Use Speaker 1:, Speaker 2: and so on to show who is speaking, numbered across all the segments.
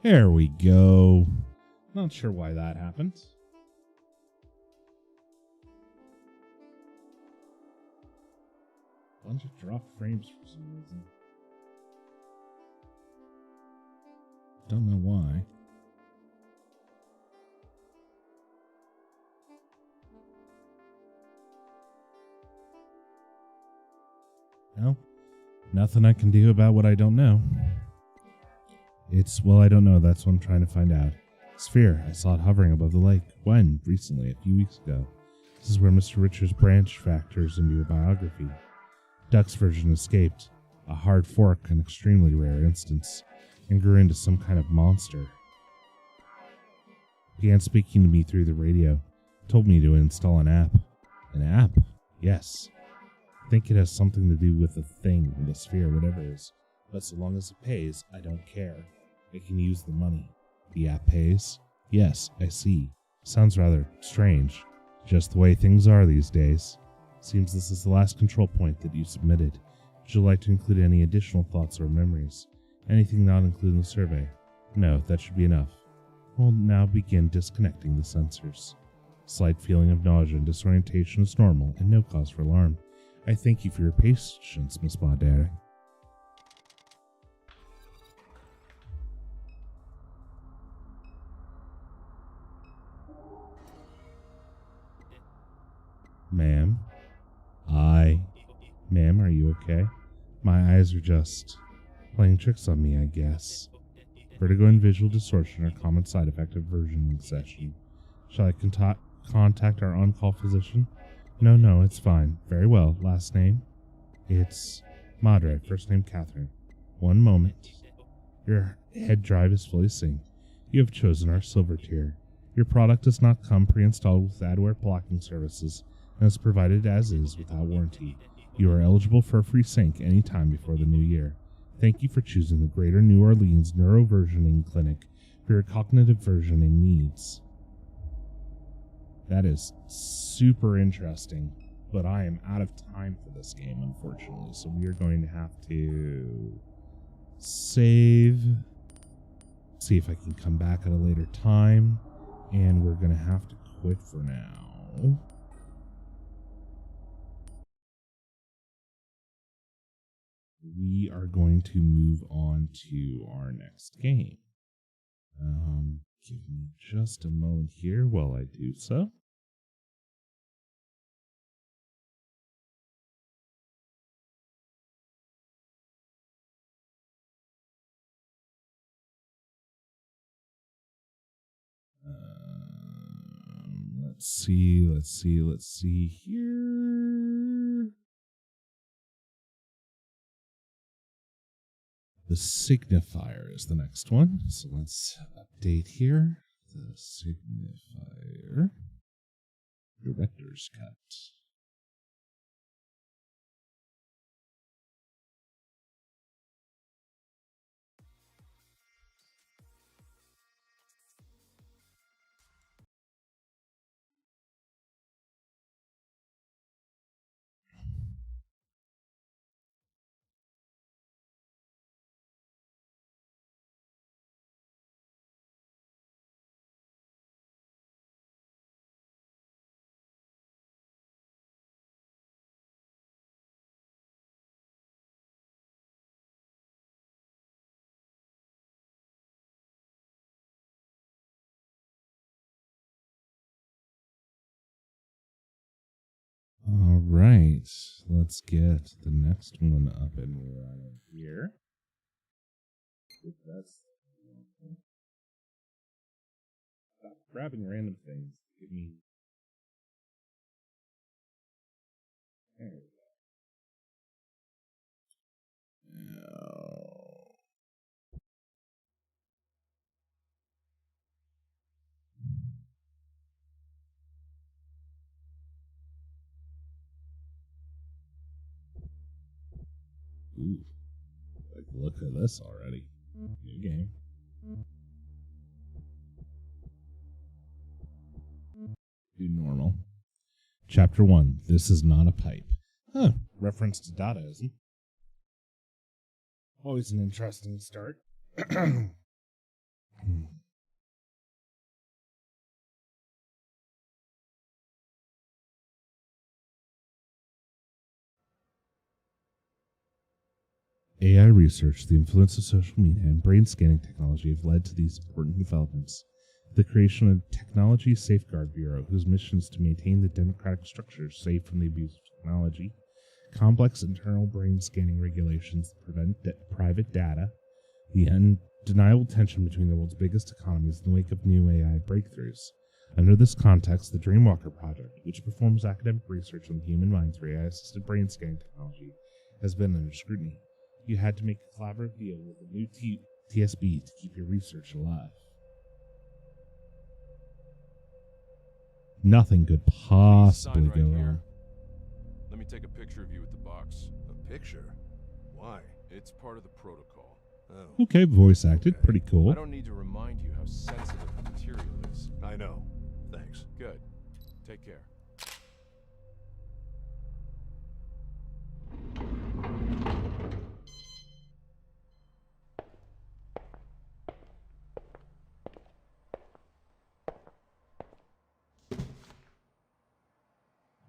Speaker 1: There we go. Not sure why that happened. Bunch of dropped frames for some reason. Don't know why. No, nothing I can do about what I don't know. Well, I don't know. That's what I'm trying to find out. Sphere, I saw it hovering above the lake. When? Recently, a few weeks ago. This is where Mr. Richards' branch factors into your biography. Duck's version escaped, a hard fork, an extremely rare instance, and grew into some kind of monster. Began speaking to me through the radio, told me to install an app. An app? Yes. I think it has something to do with the thing, the sphere, whatever it is. But so long as it pays, I don't care. I can use the money. The app pays? Yes, I see. Sounds rather strange. Just the way things are these days. Seems this is the last control point that you submitted. Would you like to include any additional thoughts or memories? Anything not included in the survey? No, that should be enough. We'll now begin disconnecting the sensors. Slight feeling of nausea and disorientation is normal and no cause for alarm. I thank you for your patience, Miss Baudere. Ma'am? Ma'am, are you okay? My eyes are just playing tricks on me, I guess. Vertigo and visual distortion are common side effect of versioning session. Shall I contact our on-call physician? No, it's fine. Very well. Last name? It's Madre. First name Catherine. One moment. Your head drive is fully synced. You have chosen our silver tier. Your product does not come pre-installed with adware blocking services and is provided as is without warranty. You are eligible for a free sync any time before the new year. Thank you for choosing the Greater New Orleans Neuroversioning Clinic for your cognitive versioning needs. That is super interesting, but I am out of time for this game, unfortunately, so we are going to have to save, see if I can come back at a later time, and we're going to have to quit for now. We are going to move on to our next game. Give me just a moment here while I do so. Let's see here. The Signifier is the next one. So let's update here. The Signifier. Director's Cut. All right, let's get the next one up and running here. Stop grabbing random things. Give me. There we go. Ooh, like, look at this already. New game. Do normal. Chapter 1. This is not a pipe. Huh. Reference to Dadaism. Always an interesting start. AI research, the influence of social media, and brain scanning technology have led to these important developments. The creation of the Technology Safeguard Bureau, whose mission is to maintain the democratic structures safe from the abuse of technology, complex internal brain scanning regulations that prevent private data, the undeniable tension between the world's biggest economies in the wake of new AI breakthroughs. Under this context, the Dreamwalker Project, which performs academic research on the human mind through AI-assisted brain scanning technology, has been under scrutiny. You had to make a collaborative deal with a new TSB to keep your research alive. Nothing could possibly go wrong.
Speaker 2: Let me take a picture of you with the box.
Speaker 3: A picture? Why?
Speaker 2: It's part of the protocol.
Speaker 3: Oh.
Speaker 1: Okay, voice acted.
Speaker 3: Okay.
Speaker 1: Pretty cool.
Speaker 2: I don't need to remind you how sensitive the material is.
Speaker 3: I know. Thanks.
Speaker 2: Good. Take care.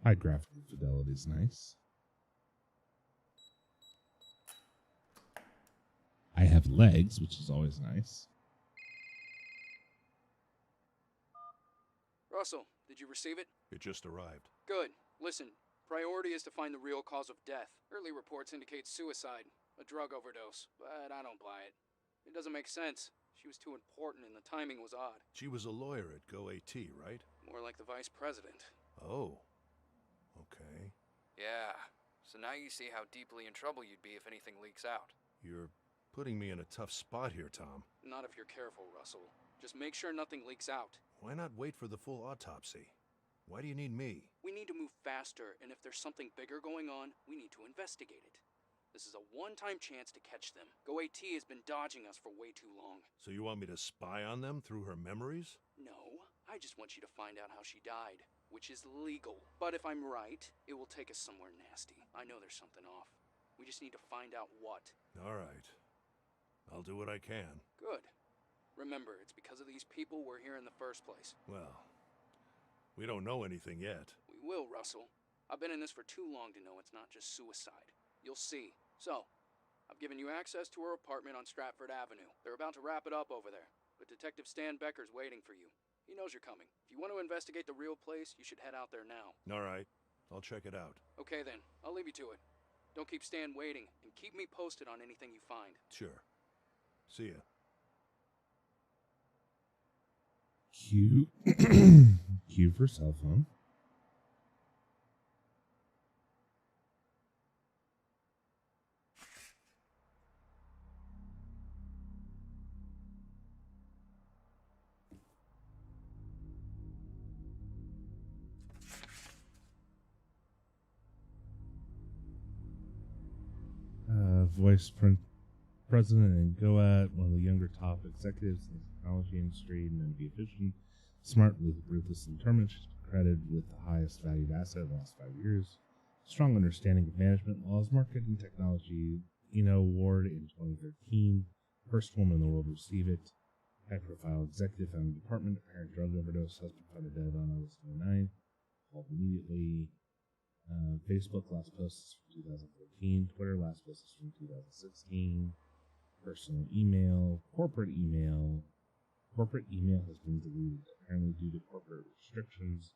Speaker 1: High graphical fidelity is nice. I have legs, which is always nice.
Speaker 4: Russell, did you receive it?
Speaker 3: It just arrived.
Speaker 4: Good. Listen, priority is to find the real cause of death. Early reports indicate suicide, a drug overdose, but I don't buy it. It doesn't make sense. She was too important and the timing was odd.
Speaker 3: She was a lawyer at GoAT, right?
Speaker 4: More like the vice president.
Speaker 3: Oh. Okay.
Speaker 4: Yeah. So now you see how deeply in trouble you'd be if anything leaks out.
Speaker 3: You're putting me in a tough spot here, Tom.
Speaker 4: Not if you're careful, Russell. Just make sure nothing leaks out.
Speaker 3: Why not wait for the full autopsy? Why do you need me?
Speaker 4: We need to move faster, and if there's something bigger going on, we need to investigate it. This is a one-time chance to catch them. GoAT has been dodging us for way too long.
Speaker 3: So you want me to spy on them through her memories?
Speaker 4: No, I just want you to find out how she died, which is legal. But if I'm right, it will take us somewhere nasty. I know there's something off. We just need to find out what.
Speaker 3: All right. I'll do what I can.
Speaker 4: Good. Remember, it's because of these people we're here in the first place.
Speaker 3: Well, we don't know anything yet.
Speaker 4: We will, Russell. I've been in this for too long to know it's not just suicide. You'll see. So, I've given you access to her apartment on Stratford Avenue. They're about to wrap it up over there, but Detective Stan Becker's waiting for you. He knows you're coming. If you want to investigate the real place, you should head out there now.
Speaker 3: All right. I'll check it out.
Speaker 4: Okay then, I'll leave you to it. Don't keep Stan waiting, and keep me posted on anything you find.
Speaker 3: Sure. See ya.
Speaker 1: Q. Q for cell phone. Voice president and GoAT, one of the younger top executives in the technology industry, and then be efficient, smart, ruthless, and determined. She's credited with the highest valued asset in the last 5 years. Strong understanding of management laws, marketing technology, award in 2013. First woman in the world to receive it. High-profile executive found the department. Apparent drug overdose. Husband found dead on August 29th. Called immediately. Facebook last post is from 2014. Twitter last post is from 2016. Personal email. Corporate email. Corporate email has been deleted, apparently due to corporate restrictions.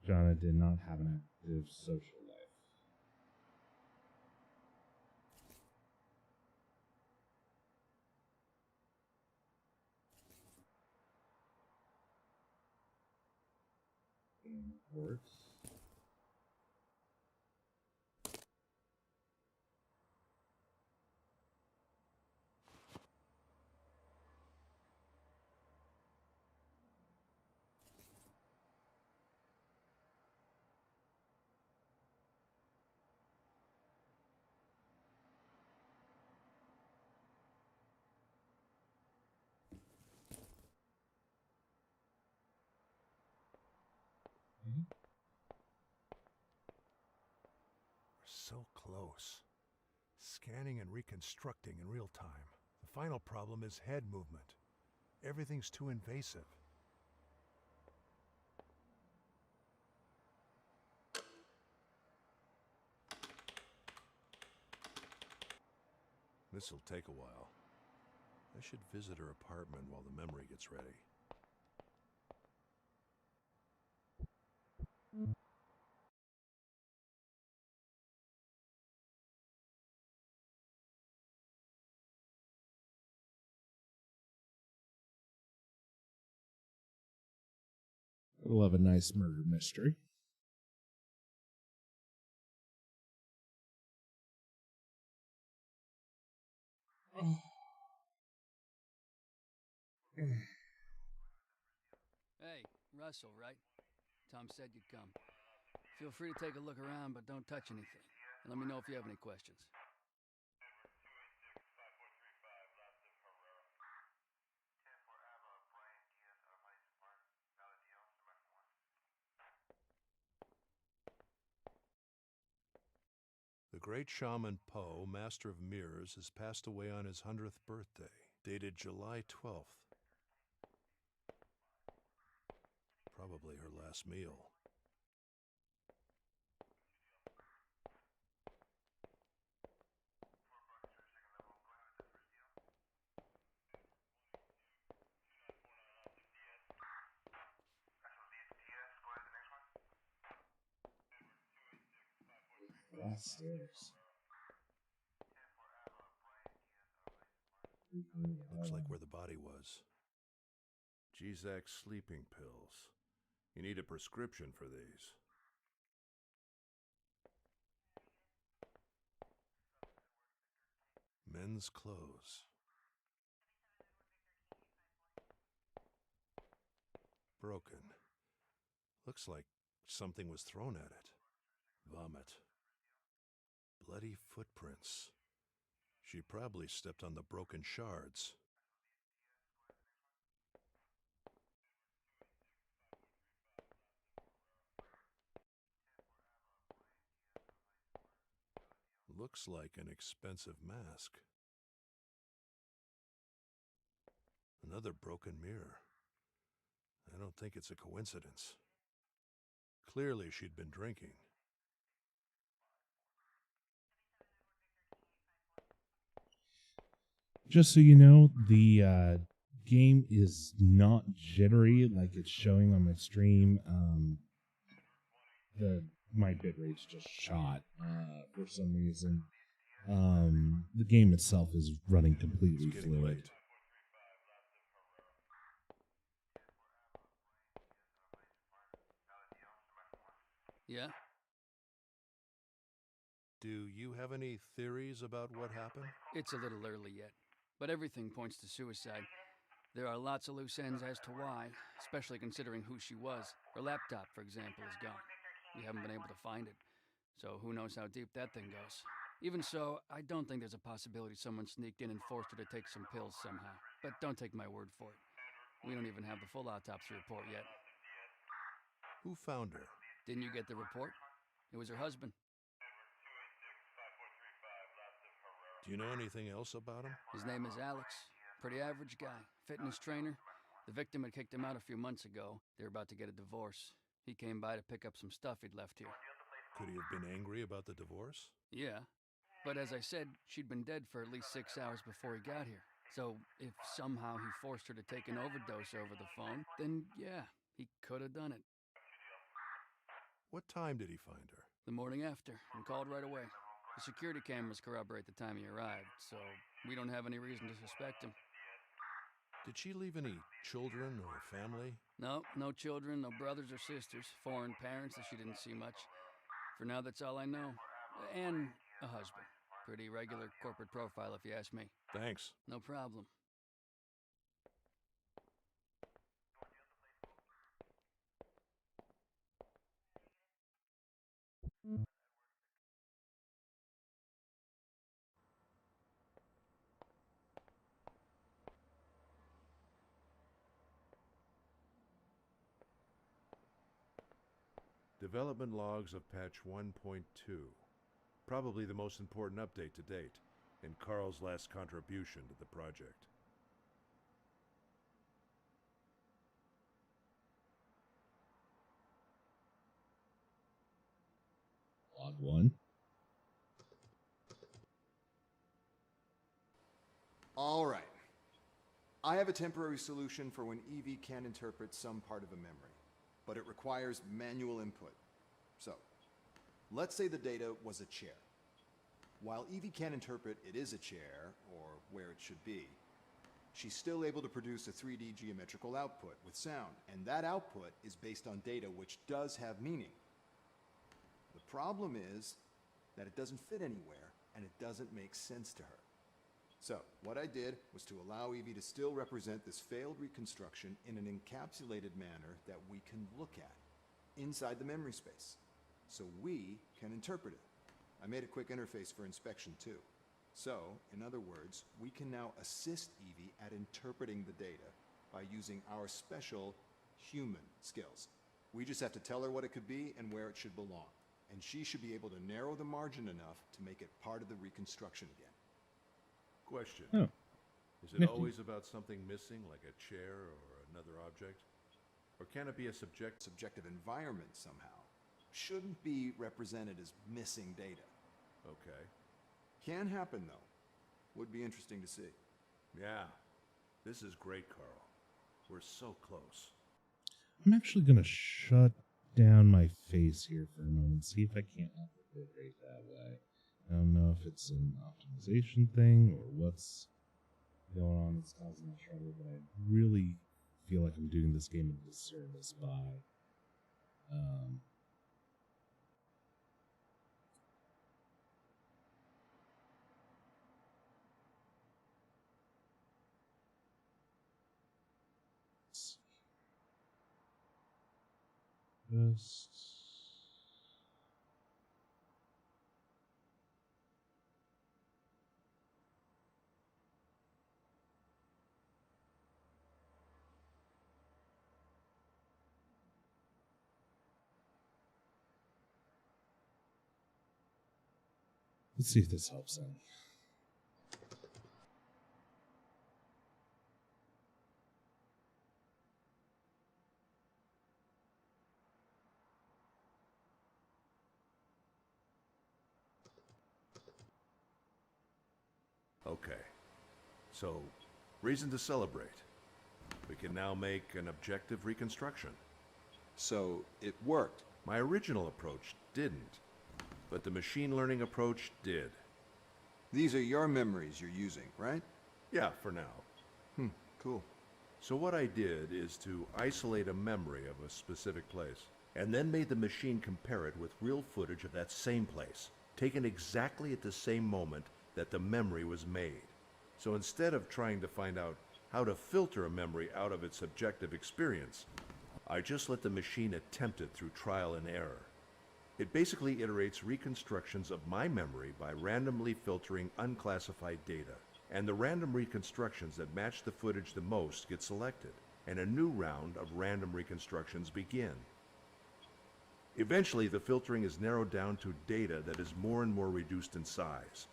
Speaker 1: Jonna did not have an active social life. And reports.
Speaker 3: So close. Scanning and reconstructing in real time. The final problem is head movement. Everything's too invasive. This'll take a while. I should visit her apartment while the memory gets ready.
Speaker 1: I love a nice murder mystery. Oh.
Speaker 5: Hey, Russell, right? Tom said you'd come. Feel free to take a look around, but don't touch anything. And let me know if you have any questions.
Speaker 3: The great shaman Poe, master of mirrors, has passed away on his 100th birthday, dated July 12th. Probably her last meal.
Speaker 1: Last stairs.
Speaker 3: Looks like where the body was. G-Zac sleeping pills. You need a prescription for these. Men's clothes. Broken. Looks like something was thrown at it. Vomit. Bloody footprints. She probably stepped on the broken shards. Looks like an expensive mask. Another broken mirror. I don't think it's a coincidence. Clearly she'd been drinking.
Speaker 1: Just so you know, the game is not jittery like it's showing on my stream. My bitrate's just shot for some reason. The game itself is running completely
Speaker 3: It's getting
Speaker 1: fluid.
Speaker 3: late.
Speaker 5: Yeah?
Speaker 3: Do you have any theories about what happened?
Speaker 5: It's a little early yet, but everything points to suicide. There are lots of loose ends as to why, especially considering who she was. Her laptop, for example, is gone. We haven't been able to find it, so who knows how deep that thing goes. Even so, I don't think there's a possibility someone sneaked in and forced her to take some pills somehow. But don't take my word for it. We don't even have the full autopsy report yet.
Speaker 3: Who found her?
Speaker 5: Didn't you get the report? It was her husband.
Speaker 3: Do you know anything else about him?
Speaker 5: His name is Alex. Pretty average guy. Fitness trainer. The victim had kicked him out a few months ago. They were about to get a divorce. He came by to pick up some stuff he'd left here.
Speaker 3: Could he have been angry about the divorce?
Speaker 5: Yeah. But as I said, she'd been dead for at least 6 hours before he got here. So if somehow he forced her to take an overdose over the phone, then yeah, he could have done it.
Speaker 3: What time did he find her?
Speaker 5: The morning after, and called right away. The security cameras corroborate the time he arrived, so we don't have any reason to suspect him.
Speaker 3: Did she leave any children or family?
Speaker 5: No, no children, no brothers or sisters, foreign parents that she didn't see much. For now, that's all I know. And a husband. Pretty regular corporate profile, if you ask me.
Speaker 3: Thanks.
Speaker 5: No problem.
Speaker 3: Development logs of patch 1.2. Probably the most important update to date, and Carl's last contribution to the project.
Speaker 1: Odd one.
Speaker 6: All right. I have a temporary solution for when Evie can interpret some part of a memory, but it requires manual input. So, let's say the data was a chair. While Evie can't interpret it is a chair, or where it should be, she's still able to produce a 3D geometrical output with sound, and that output is based on data which does have meaning. The problem is that it doesn't fit anywhere, and it doesn't make sense to her. So, what I did was to allow Evie to still represent this failed reconstruction in an encapsulated manner that we can look at inside the memory space, so we can interpret it. I made a quick interface for inspection too. So, in other words, we can now assist Evie at interpreting the data by using our special human skills. We just have to tell her what it could be and where it should belong, and she should be able to narrow the margin enough to make it part of the reconstruction again.
Speaker 3: Question.
Speaker 1: Oh.
Speaker 3: Is it
Speaker 1: Nifty.
Speaker 3: always about something missing, like a chair or another object? Or can it be a
Speaker 6: Subjective environment somehow shouldn't be represented as missing data.
Speaker 3: Okay.
Speaker 6: Can happen though. Would be interesting to see.
Speaker 3: Yeah. This is great, Carl. We're so close.
Speaker 1: I'm actually going to shut down my face here for a moment, see if I can't up the bit rate that way. I don't know if it's an optimization thing or what's going on that's causing that trouble, but I really feel like I'm doing this game a disservice by just let's see if this helps any.
Speaker 3: Okay. So, reason to celebrate. We can now make an objective reconstruction.
Speaker 6: So, it worked.
Speaker 3: My original approach didn't, but the machine learning approach did.
Speaker 6: These are your memories you're using, right?
Speaker 3: Yeah, for now.
Speaker 6: Cool.
Speaker 3: So what I did is to isolate a memory of a specific place, and then made the machine compare it with real footage of that same place, taken exactly at the same moment that the memory was made. So instead of trying to find out how to filter a memory out of its subjective experience, I just let the machine attempt it through trial and error. It basically iterates reconstructions of my memory by randomly filtering unclassified data. And the random reconstructions that match the footage the most get selected, and a new round of random reconstructions begin. Eventually, the filtering is narrowed down to data that is more and more reduced in size.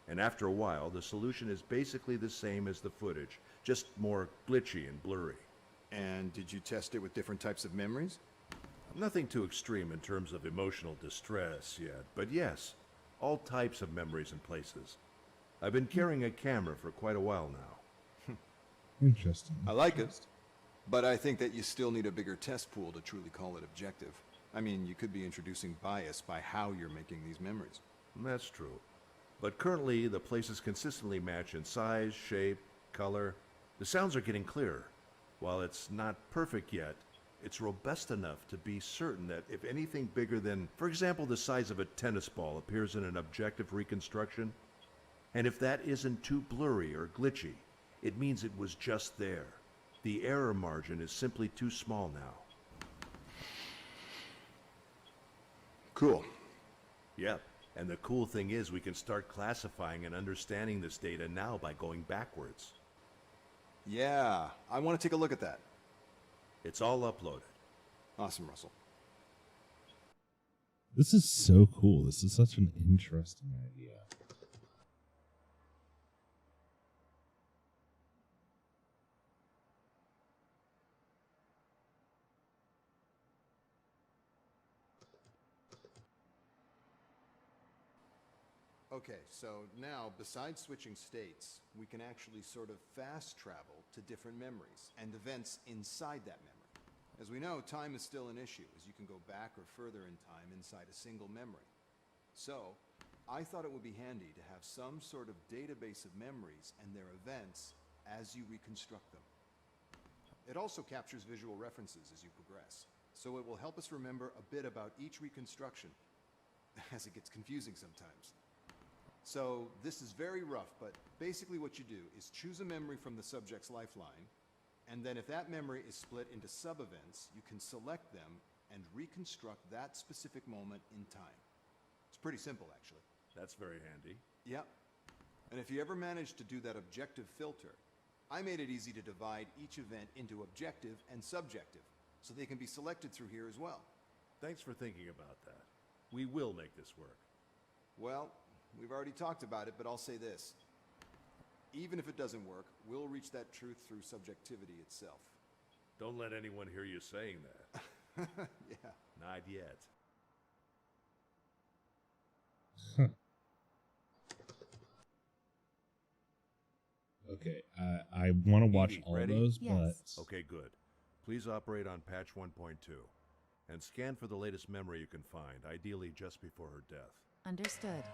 Speaker 3: And after a while, the solution is basically the same as the footage, just more glitchy and blurry.
Speaker 6: And did you test it with different types of memories?
Speaker 3: Nothing too extreme in terms of emotional distress yet, but yes, all types of memories and places. I've been carrying a camera for quite a while now.
Speaker 1: Interesting.
Speaker 6: I like it, but I think that you still need a bigger test pool to truly call it objective. I mean, you could be introducing bias by how you're making these memories.
Speaker 3: That's true. But currently, the places consistently match in size, shape, color. The sounds are getting clearer. While it's not perfect yet, it's robust enough to be certain that if anything bigger than, for example, the size of a tennis ball appears in an objective reconstruction, and if that isn't too blurry or glitchy, it means it was just there. The error margin is simply too small now.
Speaker 6: Cool.
Speaker 3: Yep, and the cool thing is we can start classifying and understanding this data now by going backwards.
Speaker 6: Yeah, I want to take a look at that.
Speaker 3: It's all uploaded.
Speaker 6: Awesome, Russell.
Speaker 1: This is so cool. This is such an interesting idea.
Speaker 6: Okay, so now, besides switching states, we can actually sort of fast travel to different memories and events inside that memory. As we know, time is still an issue, as you can go back or further in time inside a single memory. So, I thought it would be handy to have some sort of database of memories and their events as you reconstruct them. It also captures visual references as you progress, so it will help us remember a bit about each reconstruction, as it gets confusing sometimes. So this is very rough, but basically what you do is choose a memory from the subject's lifeline, and then if that memory is split into sub-events, you can select them and reconstruct that specific moment in time. It's pretty simple, actually.
Speaker 3: That's very handy.
Speaker 6: Yep. And if you ever manage to do that objective filter, I made it easy to divide each event into objective and subjective, so they can be selected through here as well.
Speaker 3: Thanks for thinking about that. We will make this work.
Speaker 6: Well, we've already talked about it, but I'll say this. Even if it doesn't work, we'll reach that truth through subjectivity itself.
Speaker 3: Don't let anyone hear you saying that.
Speaker 6: Yeah.
Speaker 3: Not yet.
Speaker 1: Okay, I want to watch
Speaker 3: Evie,
Speaker 1: all
Speaker 3: ready?
Speaker 1: those,
Speaker 7: Yes.
Speaker 1: but
Speaker 3: Okay, good. Please operate on patch 1.2. And scan for the latest memory you can find, ideally just before her death.
Speaker 7: Understood.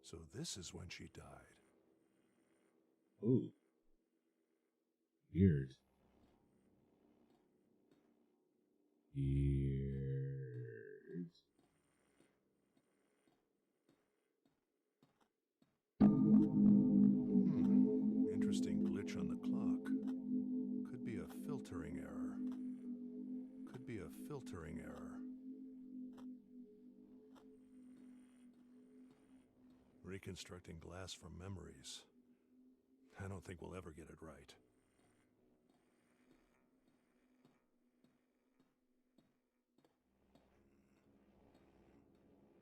Speaker 3: So this is when she died.
Speaker 1: ooh, weird. Weird.
Speaker 3: Interesting glitch on the clock. Could be a filtering error. Could be a filtering error. Reconstructing glass from memories. I don't think we'll ever get it right.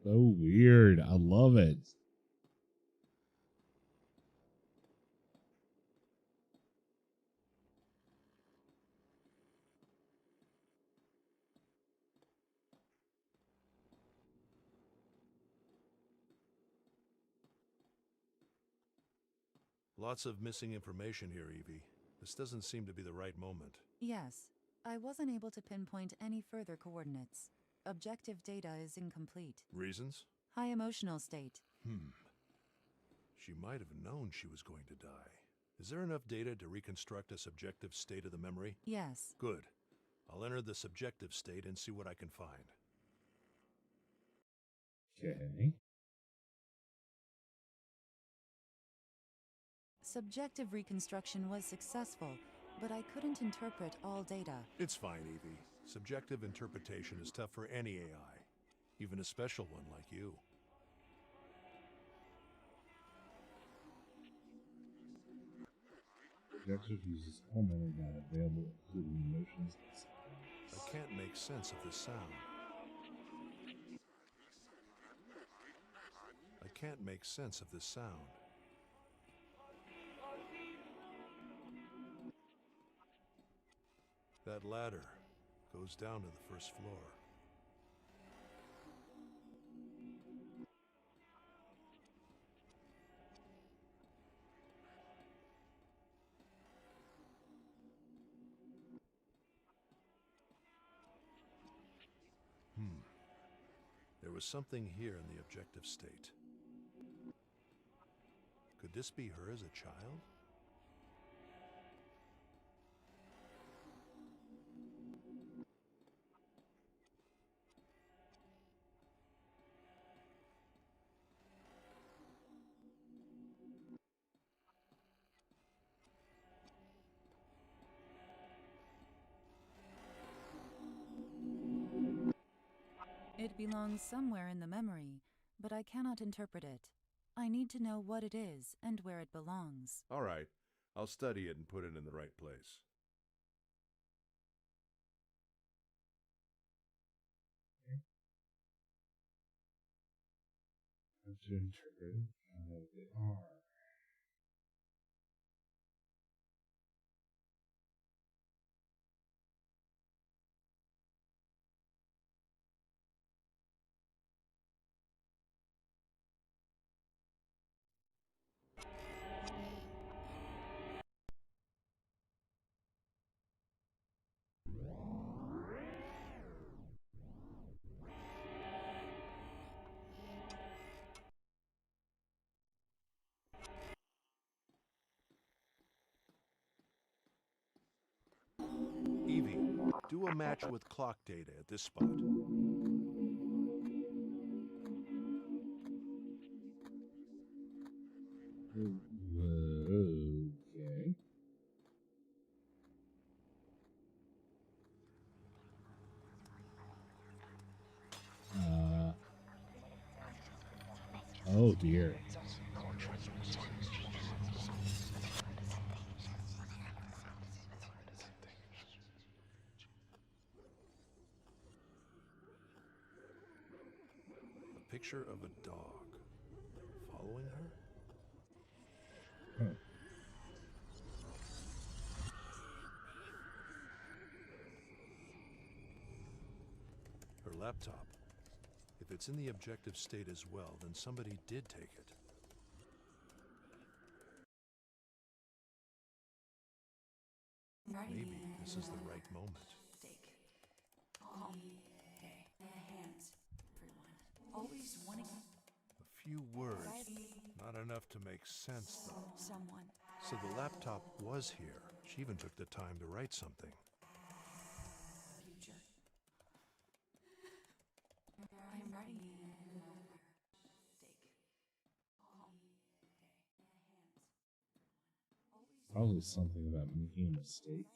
Speaker 1: So weird. I love it.
Speaker 3: Lots of missing information here, Evie. This doesn't seem to be the right moment.
Speaker 7: Yes. I wasn't able to pinpoint any further coordinates. Objective data is incomplete.
Speaker 3: Reasons?
Speaker 7: High emotional state.
Speaker 3: She might have known she was going to die. Is there enough data to reconstruct a subjective state of the memory?
Speaker 7: Yes.
Speaker 3: Good. I'll enter the subjective state and see what I can find.
Speaker 1: Okay.
Speaker 7: Subjective reconstruction was successful, but I couldn't interpret all data.
Speaker 3: It's fine, Evie. Subjective interpretation is tough for any AI, even a special one like you.
Speaker 1: Objective uses all memory data available, including emotions and
Speaker 3: I
Speaker 1: sentiments.
Speaker 3: can't make sense of this sound. I can't make sense of this sound. That ladder goes down to the first floor. There was something here in the objective state. Could this be her as a child?
Speaker 7: It belongs somewhere in the memory, but I cannot interpret it. I need to know what it is and where it belongs.
Speaker 3: All right, I'll study it and put it in the right place.
Speaker 1: How to interpret how they are.
Speaker 3: Evie, do a match with clock data at this spot.
Speaker 1: Okay. Oh dear.
Speaker 3: A picture of a dog. Following her?
Speaker 1: Huh.
Speaker 3: Her laptop. If it's in the objective state as well, then somebody did take it. Maybe this is the right moment. A few words. Not enough to make sense, though. So the laptop was here. She even took the time to write something.
Speaker 1: Probably something about making a mistake.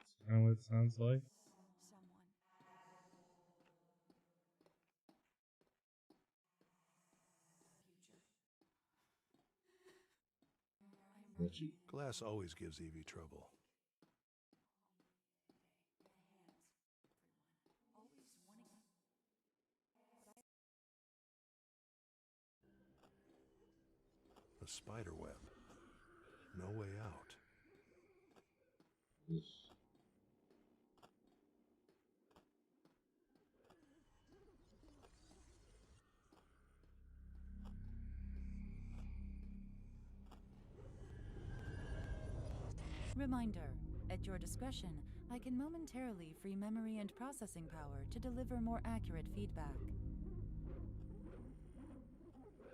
Speaker 1: That's kind of what it sounds like. Glitchy.
Speaker 3: Glass always gives Evie trouble. A spider web. No way out.
Speaker 1: Ugh.
Speaker 7: Reminder, at your discretion, I can momentarily free memory and processing power to deliver more accurate feedback.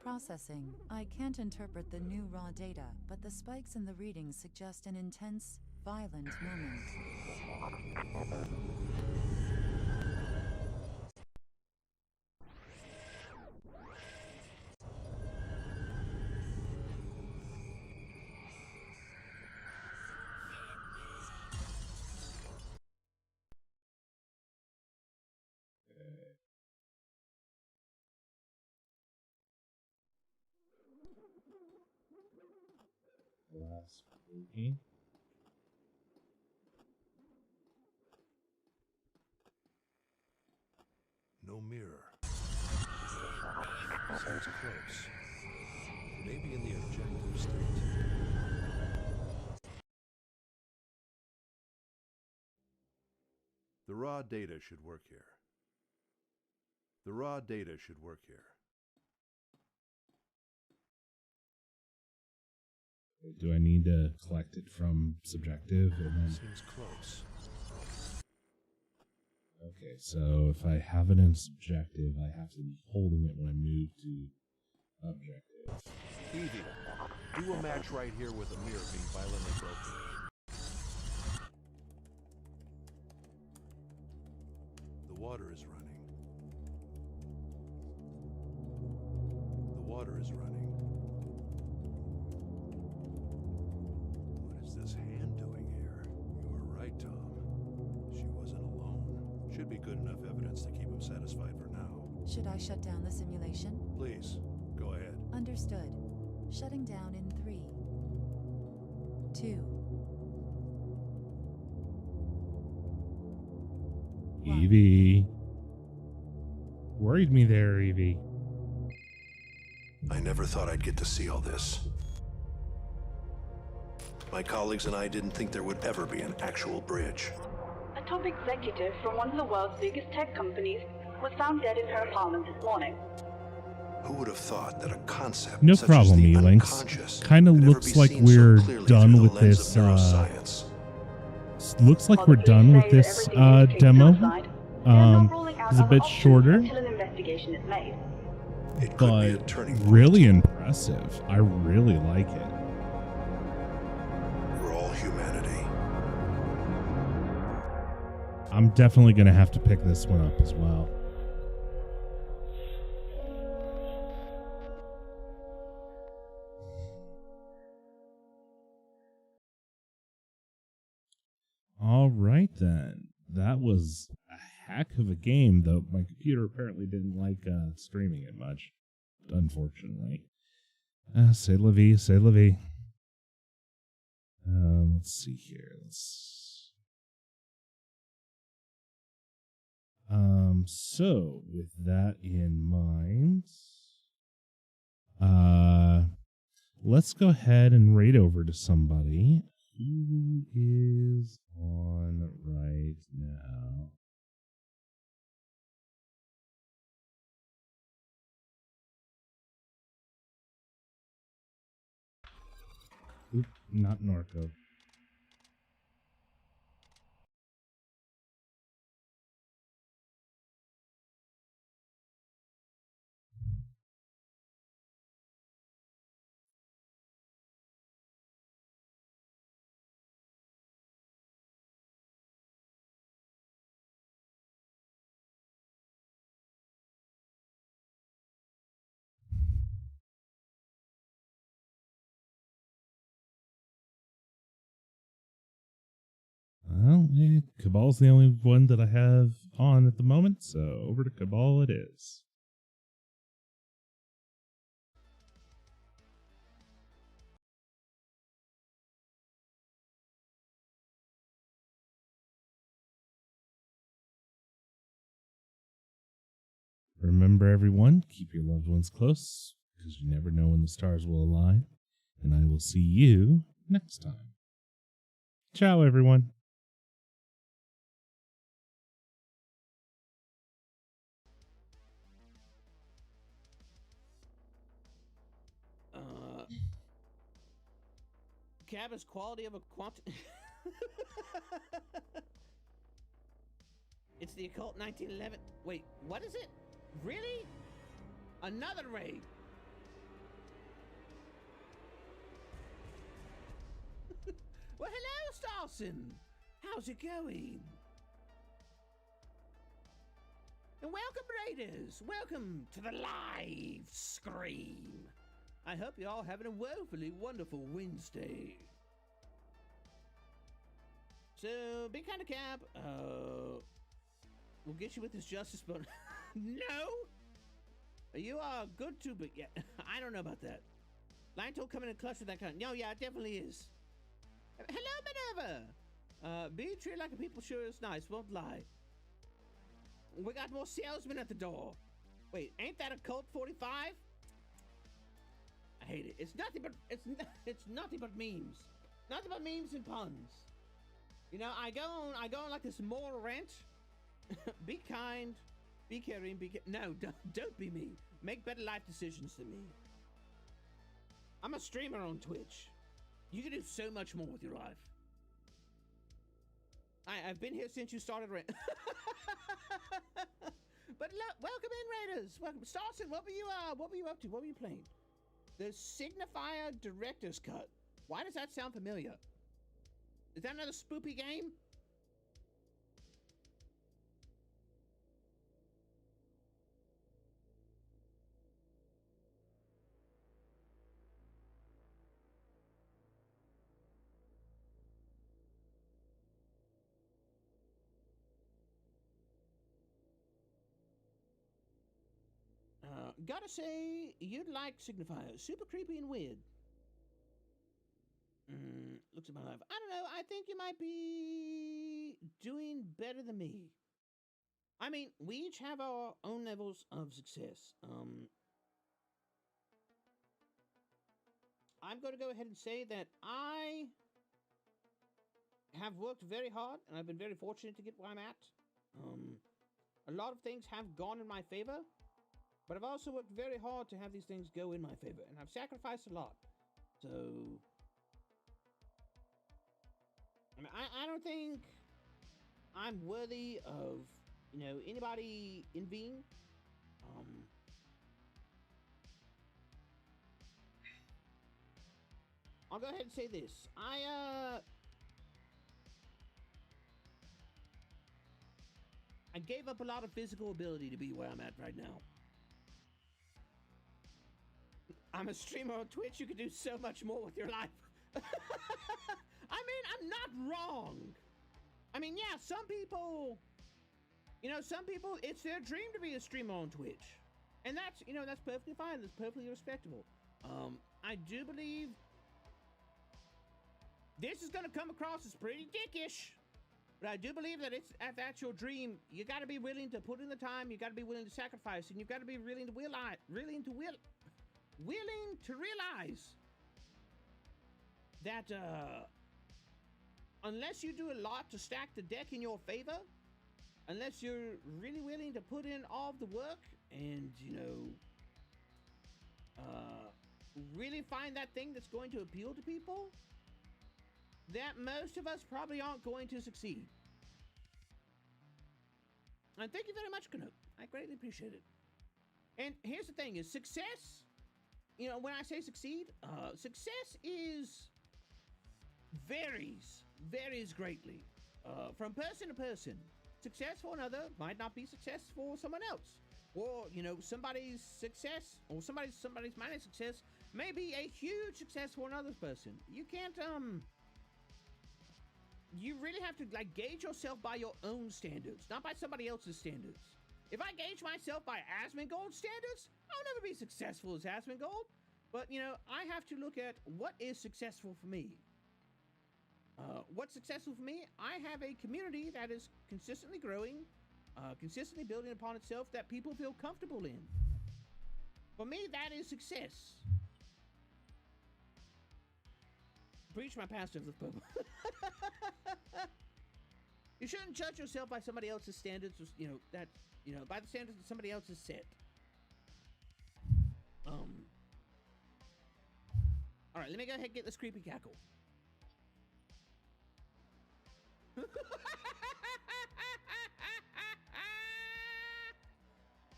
Speaker 7: Processing. I can't interpret the new raw data, but the spikes in the readings suggest an intense, violent moment.
Speaker 1: Glass movie.
Speaker 3: No mirror. Seems close. Maybe in the objective state. The raw data should work here. The raw data should work here.
Speaker 1: Do I need to collect it from subjective and then?
Speaker 3: Seems close.
Speaker 1: Okay, so if I have it in subjective, I have to be holding it when I move to objective.
Speaker 3: Evie, do a match right here with a mirror being violently broken. The water is running. The water is running. What is this hand doing here? You were right, Tom. She wasn't alone. Should be good enough evidence to keep him satisfied for now.
Speaker 7: Should I shut down the simulation?
Speaker 3: Please, go ahead.
Speaker 7: Understood. Shutting down in 3, 2, 1.
Speaker 1: Evie. Worried me there, Evie.
Speaker 3: I never thought I'd get to see all this. My colleagues and I didn't think there would ever be an actual bridge.
Speaker 8: A top executive from one of the world's biggest tech companies was found dead in her apartment this morning.
Speaker 3: Who would have thought that a concept
Speaker 1: No
Speaker 3: such
Speaker 1: problem,
Speaker 3: as the
Speaker 1: Elinx.
Speaker 3: unconscious
Speaker 1: Kind of
Speaker 3: could ever
Speaker 1: looks
Speaker 3: be
Speaker 1: like
Speaker 3: seen so
Speaker 1: we're
Speaker 3: clearly
Speaker 1: done
Speaker 3: through the
Speaker 1: with
Speaker 3: lens
Speaker 1: this.
Speaker 3: of neuroscience?
Speaker 7: While the police say that everything indicates
Speaker 1: Demo.
Speaker 8: They're
Speaker 7: suicide,
Speaker 8: not ruling out
Speaker 1: It's a
Speaker 8: other
Speaker 1: bit
Speaker 8: options
Speaker 1: shorter,
Speaker 8: until an investigation is made.
Speaker 3: It could be a
Speaker 1: but
Speaker 3: turning point.
Speaker 1: really impressive. I really like it.
Speaker 3: We're all humanity.
Speaker 1: I'm definitely going to have to pick this one up as well. All right, then. That was a heck of a game, though my computer apparently didn't like streaming it much, unfortunately. C'est la vie, c'est la vie. Let's see here. So with that in mind, let's go ahead and raid over to somebody who is on right now. Oop, not Norco. Well, Cabal's the only one that I have on at the moment, so over to Cabal it is. Remember, everyone, keep your loved ones close, because you never know when the stars will align, and I will see you next time. Ciao, everyone.
Speaker 9: Cabin's quality of a quant. It's the occult 1911. Wait, what is it? Really? Another raid? Well, hello, Starson. How's it going? And welcome, raiders. Welcome to the live stream. I hope you're all having a woefully wonderful Wednesday. So, big kind of cab. We'll get you with this justice, but no. You are good too, but yeah, I don't know about that. Line told coming in clutch with that kind. No, yeah, it definitely is. Hello, Minerva. Being treated like a people sure is nice. Won't lie. We got more salesmen at the door. Wait, ain't that a Colt 45? I hate it. It's nothing but it's nothing but memes. Nothing but memes and puns. You know, I go on like this moral rant. Be kind, be caring, no, don't be me. Make better life decisions than me. I'm a streamer on Twitch. You can do so much more with your life. I've been here since you started rant. But welcome in, Raiders. Welcome, Starson. What were you up to? What were you playing? The Signifier Director's Cut. Why does that sound familiar? Is that another spoopy game? Gotta say, you'd like Signifier. Super creepy and weird. Looks at my life. I don't know. I think you might be doing better than me. I mean, we each have our own levels of success. I'm going to go ahead and say that I have worked very hard, and I've been very fortunate to get where I'm at. A lot of things have gone in my favor, but I've also worked very hard to have these things go in my favor, and I've sacrificed a lot. So, I mean, I don't think I'm worthy of, anybody envying. I'll go ahead and say this. I gave up a lot of physical ability to be where I'm at right now. I'm a streamer on Twitch. You could do so much more with your life. I mean, I'm not wrong. I mean, yeah, some people, it's their dream to be a streamer on Twitch. And that's, that's perfectly fine. That's perfectly respectable. I do believe this is going to come across as pretty dickish. But I do believe that if that's your dream, you got to be willing to put in the time. You got to be willing to sacrifice, and you got to be willing to realize that unless you do a lot to stack the deck in your favor, unless you're really willing to put in all of the work and really find that thing that's going to appeal to people, that most of us probably aren't going to succeed. And thank you very much, Canute. I greatly appreciate it. And here's the thing is success, when I say succeed, success varies greatly from person to person. Success for another might not be success for someone else. Or, somebody's success or somebody's minor success may be a huge success for another person. You can't, you really have to gauge yourself by your own standards, not by somebody else's standards. If I gauge myself by Asmongold's standards, I'll never be successful as Asmongold. But, I have to look at what is successful for me. What's successful for me? I have a community that is consistently growing, consistently building upon itself that people feel comfortable in. For me, that is success. Preach my pastor of the Pope. You shouldn't judge yourself by somebody else's standards, by the standards that somebody else has set. All right, let me go ahead and get this creepy cackle.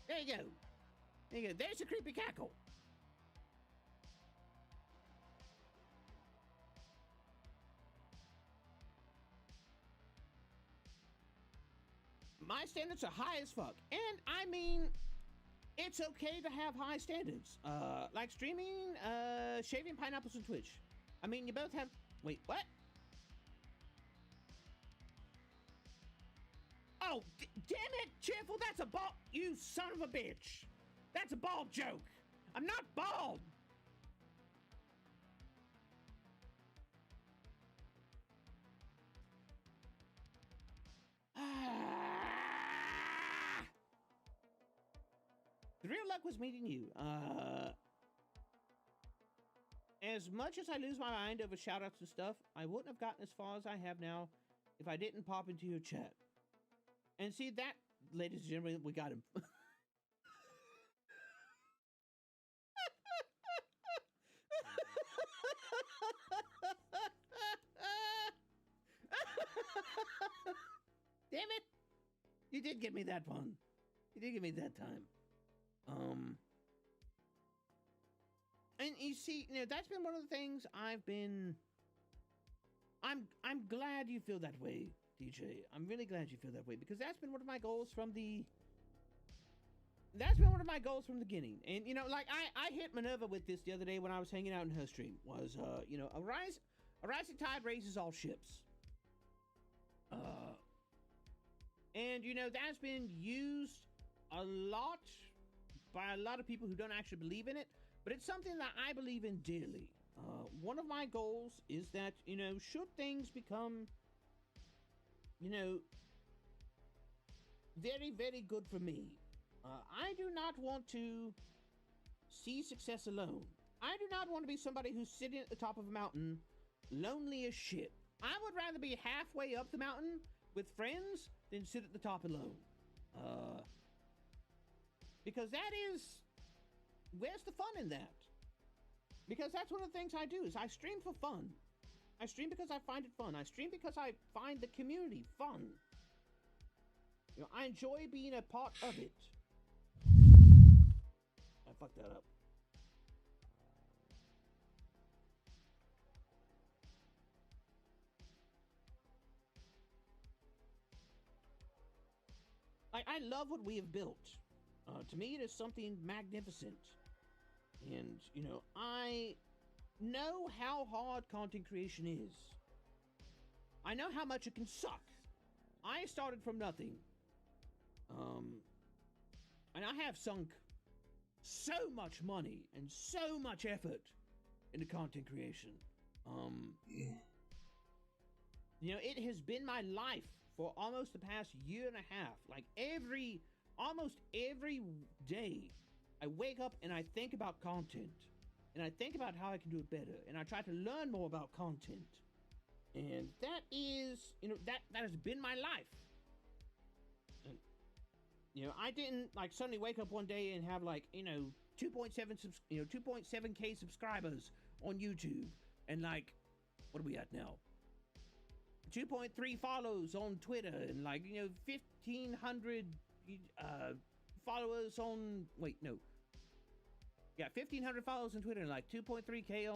Speaker 9: There you go. There you go. There's a creepy cackle. My standards are high as fuck. And I mean, it's okay to have high standards. Like streaming, shaving pineapples on Twitch. I mean, you both have... Wait, what? Oh, damn it, Cheerful, that's a bald... You son of a bitch. That's a bald joke. I'm not bald. The real luck was meeting you. As much as I lose my mind over shoutouts and stuff, I wouldn't have gotten as far as I have now if I didn't pop into your chat. And see that, ladies and gentlemen, we got him. Damn it! You did give me that one. You did give me that time. And you see, that's been one of the things I've been... I'm glad you feel that way, DJ. I'm really glad you feel that way, because that's been one of my goals from the... That's been one of my goals from the beginning. And, I hit Minerva with this the other day when I was hanging out in her stream. Was, a rising tide raises all ships. And, that's been used a lot by a lot of people who don't actually believe in it, but it's something that I believe in dearly. One of my goals is that, should things become, very, very good for me, I do not want to see success alone. I do not want to be somebody who's sitting at the top of a mountain, lonely as shit. I would rather be halfway up the mountain with friends than sit at the top alone. Because that is, where's the fun in that? Because that's one of the things I do, is I stream for fun. I stream because I find it fun. I stream because I find the community fun. I enjoy being a part of it. I fucked that up. I love what we have built. To me, it is something magnificent. And, I know how hard content creation is. I know how much it can suck. I started from nothing. And I have sunk so much money and so much effort into content creation. It has been my life for almost the past year and a half. Like almost every day, I wake up and I think about content. And I think about how I can do it better. And I try to learn more about content. And that is, that has been my life. And, I didn't suddenly wake up one day and have 2.7K subscribers on YouTube. And what are we at now? 2.3 follows on Twitter and 1,500 followers on 1,500 followers on Twitter and 2.3K